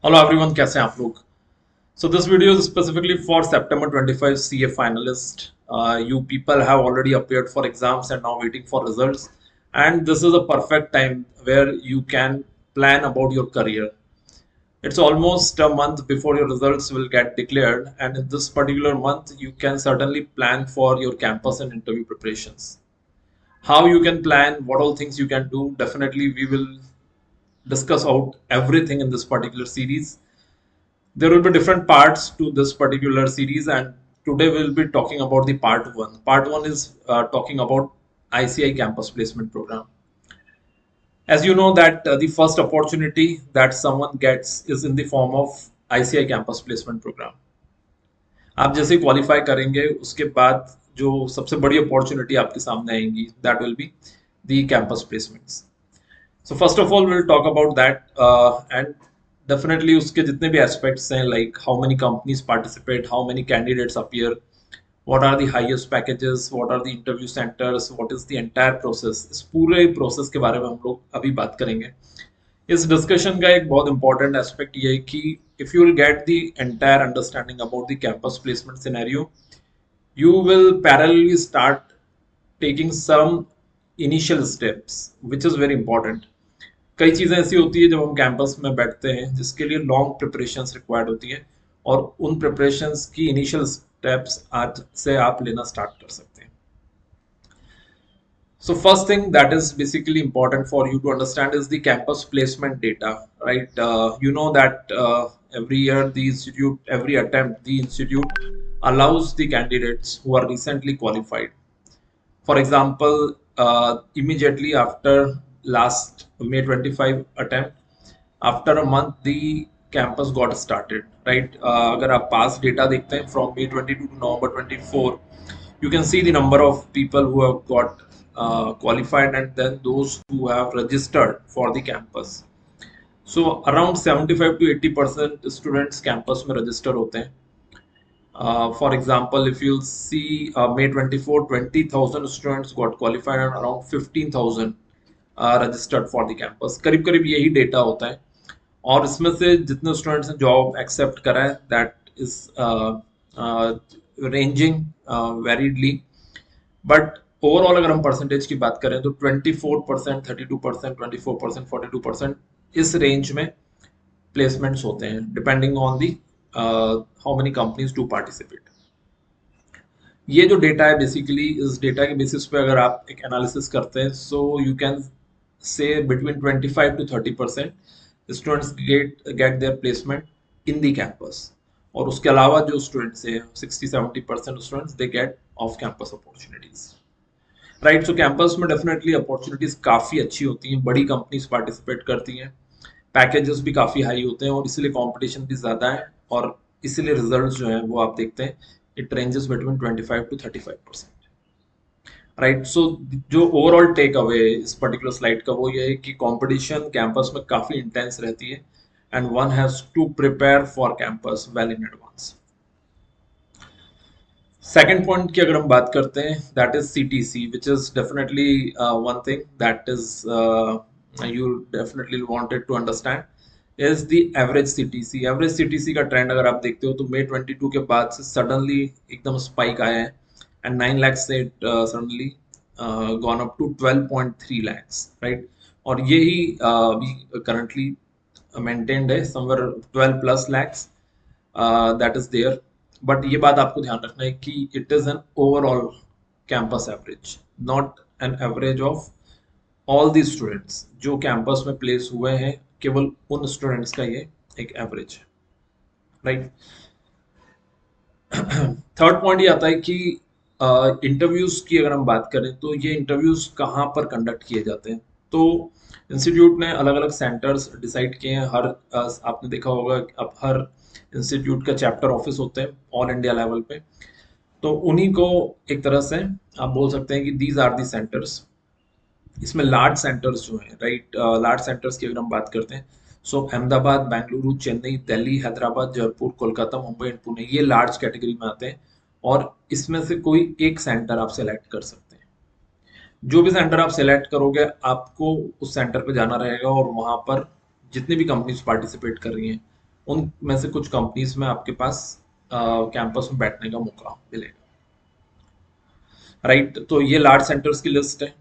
Hello everyone, कैसे हैं आप लोग? So this video is specifically for September 25 CA finalist. You people have already appeared for exams and now waiting for results. And this is a perfect time where you can plan about your career. It's almost a month before your results will get declared, and in this particular month, you can certainly plan for your campus and interview preparations. How you can plan, what all things you can do, definitely we will discuss out everything in this particular series. There will be different parts to this particular series, and today we'll be talking about the part 1 is talking about ICI campus placement program. As you know that the first opportunity that someone gets is in the form of ICI campus placement program. आप जैसे qualify करेंगे उसके बाद जो सबसे बड़ी opportunity आपके सामने आएंगी that will be the campus placements. So first of all, we'll talk about that, and definitely उसके जितने भी aspects हैं, like how many companies participate, how many candidates appear, what are the highest packages, what are the interview centers, what is the entire process. इस पूरे process के बारे में हम लोग अभी बात करेंगे. इस discussion का एक बहुत important aspect ये है कि if you will get the entire understanding about the campus placement scenario, you will parallelly start taking some initial steps, which is very important. कई चीज़ें ऐसी होती है जब हम कैंपस में बैठते हैं जिसके लिए लॉन्ग प्रिपरेशंस रिक्वायर्ड होती है, और उन प्रिपरेशंस की इनिशियल स्टेप्स आज से आप लेना स्टार्ट कर सकते हैं. So first thing that is basically important for you to understand is the campus placement data, right? You know that every year the institute, every attempt, the institute allows the candidates who are recently qualified. For example, immediately after last May 25 attempt, after a month the campus got started, right? अगर आप past data देखते हैं from May 22 to November 24, you can see the number of people who have got qualified and then those who have registered for the campus. So around 75 to 80% students campus में register होते हैं. For example, if you'll see May 24, 20,000 students got qualified and around 15,000 registered for the campus. करीब करीब यही data होता है, और इसमें से जितने स्टूडेंट्स ने जॉब एक्सेप्ट करा है that is ranging variedly. But overall अगर हम परसेंटेज की बात करें तो 24%, 32%, 24%, 42% इस रेंज में प्लेसमेंट्स होते हैं depending on the how many companies do participate. ये जो डेटा है बेसिकली इस डेटा के बेसिस पे अगर आप एक एनालिसिस करते हैं, so you can say between 25 to 30% students get their placement in the campus, और उसके अलावा जो स्टूडेंट्स है 60-70% students they get off campus opportunities, right? So campus में डेफिनेटली अपॉर्चुनिटीज काफ़ी अच्छी होती हैं, बड़ी कंपनीज पार्टिसिपेट करती हैं, पैकेजेस भी काफ़ी हाई होते हैं, और इसलिए कंपटीशन भी ज़्यादा है, और इसीलिए रिजल्ट्स जो हैं वो आप देखते हैं it ranges between 25 to 35%, right? So जो ओवरऑल टेक अवे इस पर्टिकुलर स्लाइड का वो ये है कि कंपटीशन कैंपस में काफ़ी इंटेंस रहती है, and one has to prepare for campus well in advance. Second point की अगर हम बात करते हैं that is CTC, which is definitely one thing that is you definitely wanted to understand is the average CTC. Average CTC का trend अगर आप देखते हो तो May 22 के बाद से सडनली एकदम स्पाइक आया है, एंड 9 लाख से suddenly gone up to 12.3 lakhs, right? और यही अभी करंटली मेंटेन्ड है somewhere 12 plus lakhs that is there. But ये बात आपको ध्यान रखना है कि it is an overall campus average, not an average of all the students जो कैंपस में प्लेस हुए हैं, केवल उन स्टूडेंट्स का ये एक एवरेज है, राइट? थर्ड पॉइंट ये आता है कि इंटरव्यूज की अगर हम बात करें तो ये इंटरव्यूज कहाँ पर कंडक्ट किए जाते हैं. तो इंस्टीट्यूट ने अलग अलग सेंटर्स डिसाइड किए हैं. हर आपने देखा होगा अब हर इंस्टीट्यूट का चैप्टर ऑफिस होते हैं ऑल इंडिया लेवल पे, तो उन्हीं को एक तरह से आप बोल सकते हैं कि दीज आर दी सेंटर्स. इसमें लार्ज सेंटर्स जो हैं, राइट, लार्ज सेंटर्स की अगर हम बात करते हैं, सो अहमदाबाद, बेंगलुरु, चेन्नई, दिल्ली, हैदराबाद, जयपुर, कोलकाता, मुंबई एंड पुणे, ये लार्ज कैटेगरी में आते हैं, और इसमें से कोई एक सेंटर आप सेलेक्ट कर सकते हैं. जो भी सेंटर आप सेलेक्ट करोगे आपको उस सेंटर पे जाना रहेगा, और वहाँ पर जितनी भी कंपनीज पार्टिसिपेट कर रही हैं उनमें से कुछ कंपनीज में आपके पास कैंपस में बैठने का मौका मिलेगा, राइट। तो ये लार्ज सेंटर्स की लिस्ट है।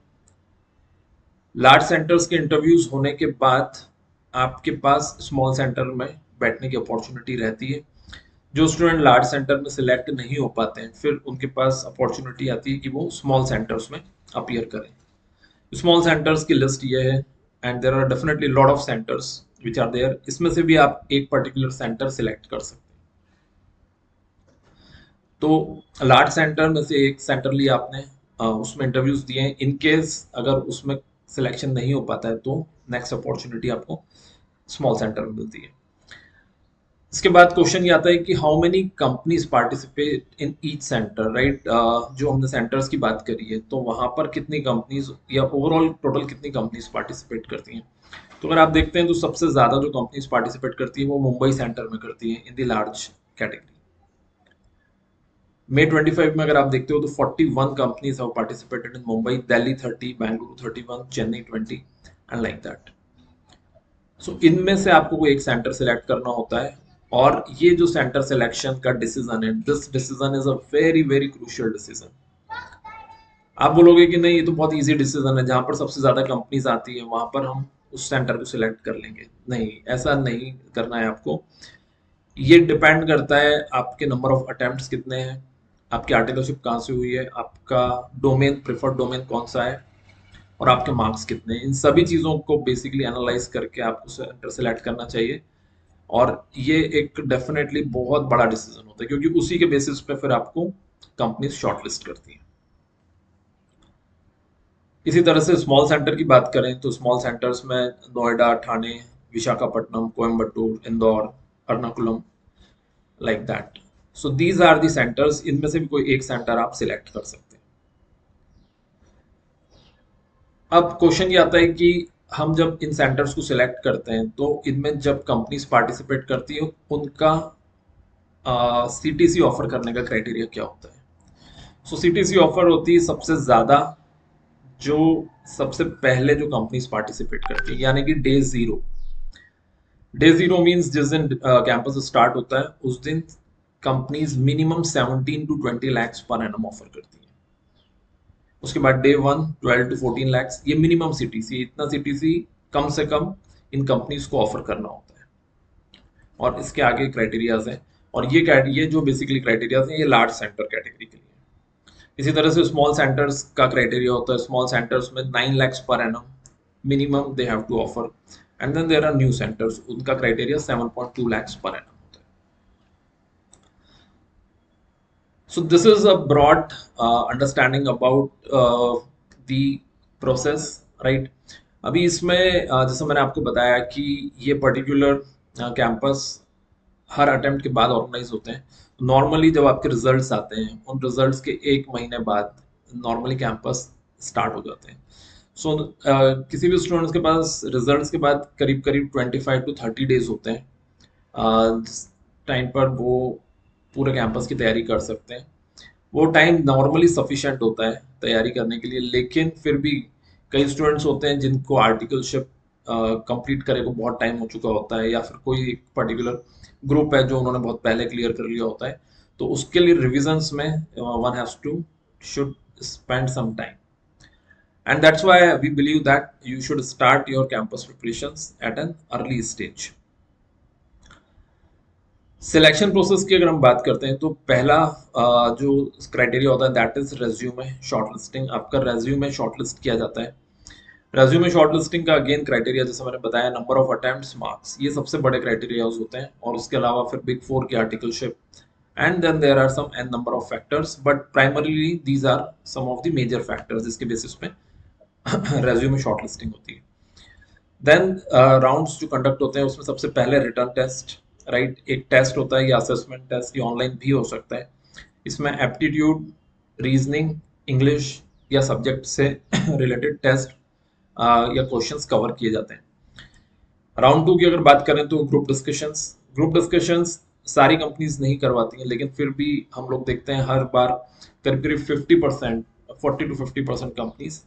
लार्ज सेंटर्स के इंटरव्यूज होने के बाद आपके पास स्मॉल सेंटर में बैठने की अपॉर्चुनिटी रहती है। जो स्टूडेंट लार्ज सेंटर में सिलेक्ट नहीं हो पाते हैं, फिर उनके पास अपॉर्चुनिटी आती है कि वो स्मॉल सेंटर्स में अपीयर करें। स्मॉल सेंटर्स की लिस्ट ये है, and there are definitely lot of centres which are there. इसमें से भी आप एक पर्टिकुलर सेंटर सिलेक्ट कर सकते हैं। तो लार्ज सेंटर में से एक सेंटर लिया आपने, उसमें इंटरव्यूज दिए हैं। इन केस अगर उसमें सिलेक्शन नहीं हो पाता है तो नेक्स्ट अपॉर्चुनिटी आपको स्मॉल सेंटर में मिलती है। इसके बाद क्वेश्चन ये आता है कि how many companies participate in each centre, right. जो हमने सेंटर्स की बात करी है, तो वहां पर कितनी कंपनीज या ओवरऑल टोटल कितनी कंपनीज पार्टिसिपेट करती हैं। तो अगर आप देखते हैं तो सबसे ज्यादा जो कंपनीज पार्टिसिपेट करती है वो मुंबई सेंटर में करती है in the large category. May 25 में अगर आप देखते हो तो 41 companies have participated in Mumbai, Delhi 30, Bengaluru 31, Chennai 20 and like that. So इनमें से आपको कोई एक सेंटर सेलेक्ट करना होता है, और ये जो सेंटर सिलेक्शन का डिसीजन है, this decision is a very very crucial decision. आप बोलोगे कि नहीं ये तो बहुत इजी डिसीजन है, जहां पर सबसे ज्यादा कंपनीज आती है वहां पर हम उस सेंटर को सिलेक्ट कर लेंगे। नहीं, ऐसा नहीं करना है आपको। ये डिपेंड करता है आपके नंबर ऑफ अटेम्प्ट्स कितने हैं, आपकी आर्टिकलशिप कहाँ से हुई है, आपका डोमेन, प्रेफर्ड डोमेन कौन सा है, और आपके मार्क्स कितने हैं। इन सभी चीज़ों को बेसिकली एनालाइज करके आपको सेंटर सेलेक्ट करना चाहिए। और ये एक डेफिनेटली बहुत बड़ा डिसीजन होता है, क्योंकि उसी के बेसिस पे फिर आपको कंपनी शॉर्टलिस्ट करती है। इसी तरह से स्मॉल सेंटर की बात करें तो स्मॉल सेंटर्स में Noida, Thane, Visakhapatnam, Coimbatore, Indore, Ernakulam, like that. So these are the centres. इनमें से भी कोई एक सेंटर आप सिलेक्ट कर सकते हैं। अब क्वेश्चन ये आता है कि हम जब इन सेंटर्स को सिलेक्ट करते हैं तो इनमें जब कंपनीज पार्टिसिपेट करती है उनका सीटीसी ऑफर करने का क्राइटेरिया क्या होता है। सो सीटीसी ऑफर होती है सबसे ज्यादा जो सबसे पहले जो कंपनीज पार्टिसिपेट करती है, यानी कि day zero. Day zero means जिस दिन कैंपस स्टार्ट होता है उस दिन companies minimum 17 to 20 lakhs per annum offer करती है। उसके बाद डे वन 12 to 14 lakhs, ये मिनिमम सीटीसी, इतना सीटीसी कम से कम इन कंपनीज को ऑफर करना होता है। और इसके आगे क्राइटेरियाज हैं, और ये जो बेसिकली क्राइटेरियाज हैं ये लार्ज सेंटर कैटेगरी के लिए। इसी तरह से स्मॉल सेंटर्स का क्राइटेरिया होता है। स्मॉल सेंटर्स में 9 lakhs per annum minimum they have to offer, and then there are new centres, उनका क्राइटेरिया 7.2 lakhs पर एनम होता है। So this is a broad understanding about the process, right? अभी इसमें जैसे मैंने आपको बताया कि ये पर्टिकुलर कैंपस हर अटेम्प्ट के बाद ऑर्गेनाइज होते हैं। नॉर्मली जब आपके रिजल्ट्स आते हैं उन रिजल्ट्स के 1 महीने बाद नॉर्मली कैंपस स्टार्ट हो जाते हैं। सो किसी भी स्टूडेंट्स के पास रिजल्ट्स के बाद करीब करीब 25 to 30 डेज होते हैं, जिस टाइम पर वो पूरे कैंपस की तैयारी कर सकते हैं। वो टाइम नॉर्मली सफिशिएंट होता है तैयारी करने के लिए, लेकिन फिर भी कई स्टूडेंट्स होते हैं जिनको आर्टिकलशिप कंप्लीट करे को बहुत टाइम हो चुका होता है, या फिर कोई पर्टिकुलर ग्रुप है जो उन्होंने बहुत पहले क्लियर कर लिया होता है। तो उसके लिए रिविजन्स में one has to should spend some time, and that's why we believe that you should start your campus preparations at an early stage. Selection process की अगर हम बात करते हैं तो पहला जो क्राइटेरिया होता है दैट इज रेज्यूमे शॉर्टलिस्टिंग। आपका रेज्यूमे शॉर्टलिस्ट किया जाता है। रेज्यूमे शॉर्टलिस्टिंग का अगेन क्राइटेरिया जैसे मैंने बताया, नंबर ऑफ अटेम्प्ट्स, मार्क्स, ये सबसे बड़े क्राइटेरिया होते हैं। और उसके अलावा फिर बिग फोर की articleship, and then there are some n number of factors, but primarily these are some of the major factors जिसके बेसिस पे रेज्यूमे शॉर्टलिस्टिंग होती है। देन राउंड्स जो कंडक्ट होते हैं उसमें सबसे पहले रिटर्न टेस्ट, राइट। एक टेस्ट होता है, ये असेसमेंट टेस्ट, ये ऑनलाइन भी हो सकता है। इसमें एप्टीट्यूड, रीजनिंग, इंग्लिश या सब्जेक्ट से रिलेटेड टेस्ट या क्वेश्चंस कवर किए जाते हैं। राउंड टू की अगर बात करें तो ग्रुप डिस्कशंस। ग्रुप डिस्कशंस सारी कंपनीज नहीं करवाती हैं, लेकिन फिर भी हम लोग देखते हैं हर बार करीब करीब 50%, 40 to 50% कंपनीज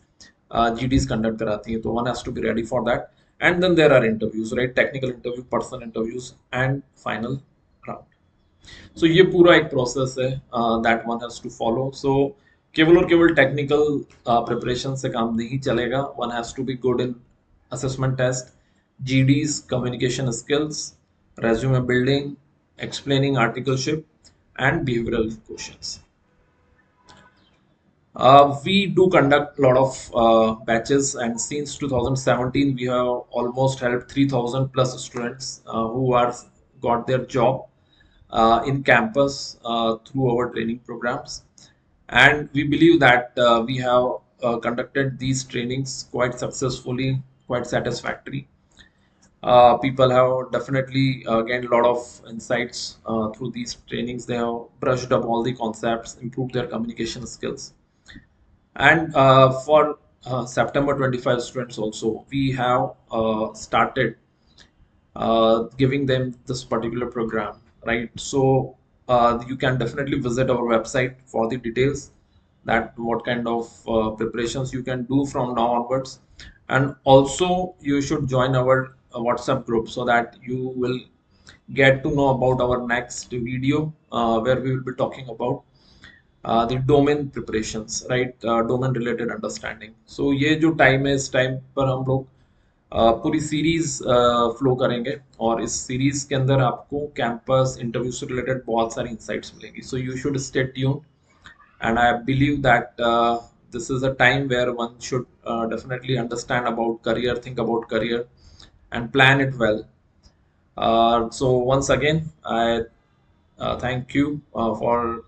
जीडीज कंडक्ट कराती हैं, तो one has to be ready for that. And then there are interviews, right? Technical interview, personal interviews, and final round. So ये पूरा एक प्रोसेस है that one has to follow. So केवल और केवल टेक्निकल प्रिपरेशन से काम नहीं चलेगा. One has to be good in assessment test, GDs, communication skills, resume building, explaining articleship, and behavioral questions. We do conduct a lot of batches, and since 2017, we have almost helped 3,000 plus students who are got their job in campus through our training programs. And we believe that we have conducted these trainings quite successfully, quite satisfactory. People have definitely gained a lot of insights through these trainings. They have brushed up all the concepts, improved their communication skills. And for September 25 students also, we have started giving them this particular program, right? So you can definitely visit our website for the details that what kind of preparations you can do from now onwards. And also you should join our WhatsApp group so that you will get to know about our next video where we will be talking about the domain preparations, right? Domain related understanding. So ये जो time है, इस time पर हम लोग पूरी series flow करेंगे, और इस सीरीज के अंदर आपको कैंपस इंटरव्यू से रिलेटेड बहुत सारी इंसाइट्स मिलेंगी. So you should stay tune, and I believe that this is a time where one should definitely understand about career, think about career, and plan it well. So once again, I thank you for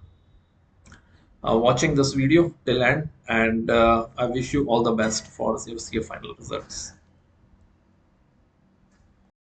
watching this video till end, and I wish you all the best for your final results.